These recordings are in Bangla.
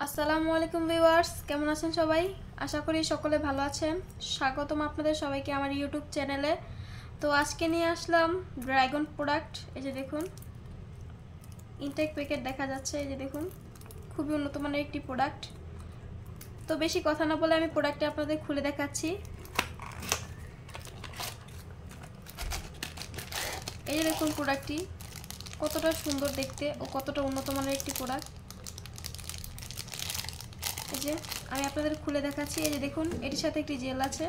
আসসালামু আলাইকুম ভিউয়ার্স, কেমন আছেন সবাই? আশা করি সকলে ভালো আছেন। স্বাগতম আপনাদের সবাইকে আমার ইউটিউব চ্যানেলে। তো আজকে নিয়ে আসলাম ড্রাগন প্রোডাক্ট। এই যে দেখুন, ইনটেক প্যাকেট দেখা যাচ্ছে। এই যে দেখুন, খুবই উন্নত মানের একটি প্রোডাক্ট। তো বেশি কথা না বলে আমি প্রোডাক্টটি আপনাদের খুলে দেখাচ্ছি। এই যে দেখুন, প্রোডাক্টটি কতটা সুন্দর দেখতে ও কতটা উন্নত মানের একটি প্রোডাক্ট। এই যে আমি আপনাদের খুলে দেখাচ্ছি। এই যে দেখুন, এটির সাথে একটি জেল আছে।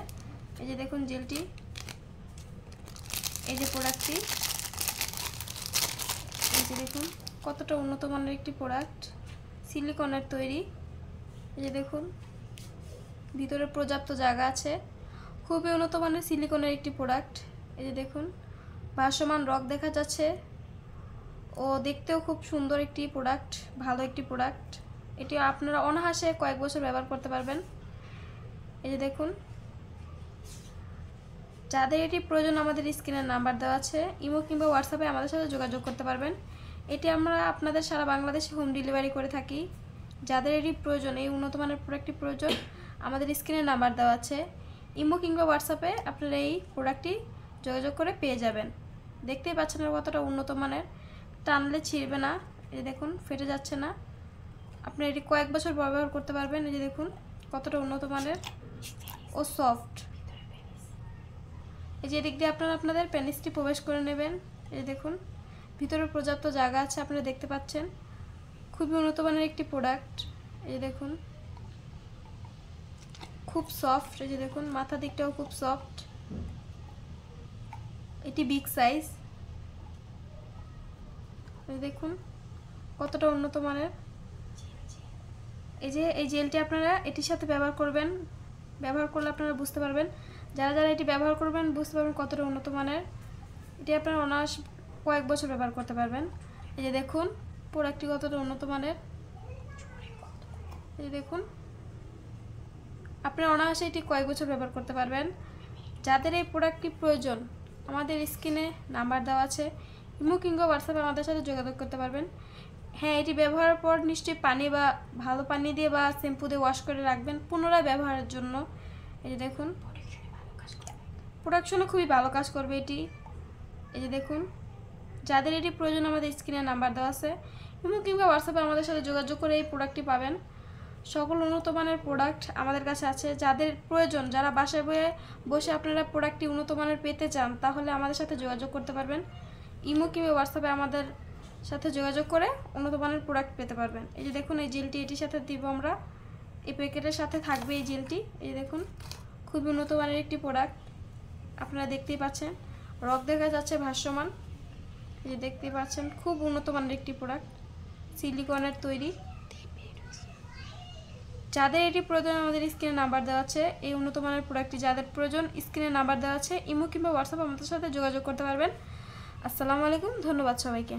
এই যে দেখুন জেলটি, এই যে প্রোডাক্টটি, এই যে দেখুন কতটা উন্নত মানের একটি প্রোডাক্ট, সিলিকনের তৈরি। এই যে দেখুন, ভিতরে পর্যাপ্ত জায়গা আছে। খুবই উন্নত মানের সিলিকনের একটি প্রোডাক্ট। এই যে দেখুন, ভাসমান রক দেখা যাচ্ছে ও দেখতেও খুব সুন্দর একটি প্রোডাক্ট, ভালো একটি প্রোডাক্ট। এটি আপনারা অনায়াসে কয়েক বছর ব্যবহার করতে পারবেন। এই যে দেখুন, যাদের এটি প্রয়োজন আমাদের স্ক্রিনের নাম্বার দেওয়া আছে, ইমো কিংবা হোয়াটসঅ্যাপে আমাদের সাথে যোগাযোগ করতে পারবেন। এটি আমরা আপনাদের সারা বাংলাদেশে হোম ডেলিভারি করে থাকি। যাদের এটি প্রয়োজন, এই উন্নত মানের প্রোডাক্টটি প্রয়োজন, আমাদের স্ক্রিনের নাম্বার দেওয়া আছে, ইমো কিংবা হোয়াটসঅ্যাপে আপনারা এই প্রোডাক্টটি যোগাযোগ করে পেয়ে যাবেন। দেখতেই পাচ্ছেন কতটা উন্নত মানের, টানলে ছিঁড়বে না। এই দেখুন, ফেটে যাচ্ছে না। আপনি এটি কয়েক বছর ব্যবহার করতে পারবেন। এই যে দেখুন কতটা উন্নত মানের ও সফট। এই যে এদিক দিয়ে আপনারা আপনাদের পেনিসটি প্রবেশ করে নেবেন। এই দেখুন, ভিতরে পর্যাপ্ত জায়গা আছে, আপনারা দেখতে পাচ্ছেন। খুবই উন্নত মানের একটি প্রোডাক্ট। এই যে দেখুন, খুব সফট। এই যে দেখুন, মাথা দিকটাও খুব সফট। এটি বিগ সাইজ। এই দেখুন কতটা উন্নত মানের। এই যে এই জেলটি আপনারা এটির সাথে ব্যবহার করবেন। ব্যবহার করলে আপনারা বুঝতে পারবেন, যারা যারা এটি ব্যবহার করবেন বুঝতে পারবেন কতটা উন্নত মানের। এটি আপনারা অনায়াস কয়েক বছর ব্যবহার করতে পারবেন। এই যে দেখুন প্রোডাক্টটি কতটা উন্নত মানের। এই যে দেখুন, আপনারা অনায়াসে এটি কয়েক বছর ব্যবহার করতে পারবেন। যাদের এই প্রোডাক্টটি প্রয়োজন, আমাদের স্ক্রিনে নাম্বার দেওয়া আছে, ইমো কিংবা হোয়াটসঅ্যাপে আমাদের সাথে যোগাযোগ করতে পারবেন। হ্যাঁ, এটি ব্যবহারের পর নিশ্চয়ই পানি বা ভালো পানি দিয়ে বা শ্যাম্পু দিয়ে ওয়াশ করে রাখবেন পুনরায় ব্যবহারের জন্য। এই যে দেখুন, প্রোডাকশনে খুবই ভালো কাজ করবে এটি। এই যে দেখুন, যাদের এটি প্রয়োজন আমাদের স্ক্রিনে নাম্বার দেওয়া আছে, ইমো কিংবা হোয়াটসঅ্যাপে আমাদের সাথে যোগাযোগ করে এই প্রোডাক্টটি পাবেন। সকল উন্নত মানের প্রোডাক্ট আমাদের কাছে আছে। যাদের প্রয়োজন, যারা বাসায় বসে আপনারা প্রোডাক্টটি উন্নত মানের পেতে চান, তাহলে আমাদের সাথে যোগাযোগ করতে পারবেন। ইমো কিংবা হোয়াটসঅ্যাপে আমাদের সাথে যোগাযোগ করে উন্নত মানের প্রোডাক্ট পেতে পারবেন। এই যে দেখুন, এই জেলটি এটির সাথে দিব আমরা, এই প্যাকেটের সাথে থাকবে এই জেলটি। এই দেখুন, খুবই উন্নত মানের একটি প্রোডাক্ট, আপনারা দেখতেই পাচ্ছেন। রক দেখা যাচ্ছে ভাসমান। এই যে দেখতেই পাচ্ছেন, খুব উন্নত মানের একটি প্রোডাক্ট, সিলিকনের তৈরি। যাদের এটি প্রয়োজন আমাদের স্ক্রিনে নাম্বার দেওয়া আছে, এই উন্নত মানের প্রোডাক্টটি যাদের প্রয়োজন স্ক্রিনে নাম্বার দেওয়া আছে, ইমো কিংবা হোয়াটসঅ্যাপে আমাদের সাথে যোগাযোগ করতে পারবেন। আসসালামু আলাইকুম, ধন্যবাদ সবাইকে।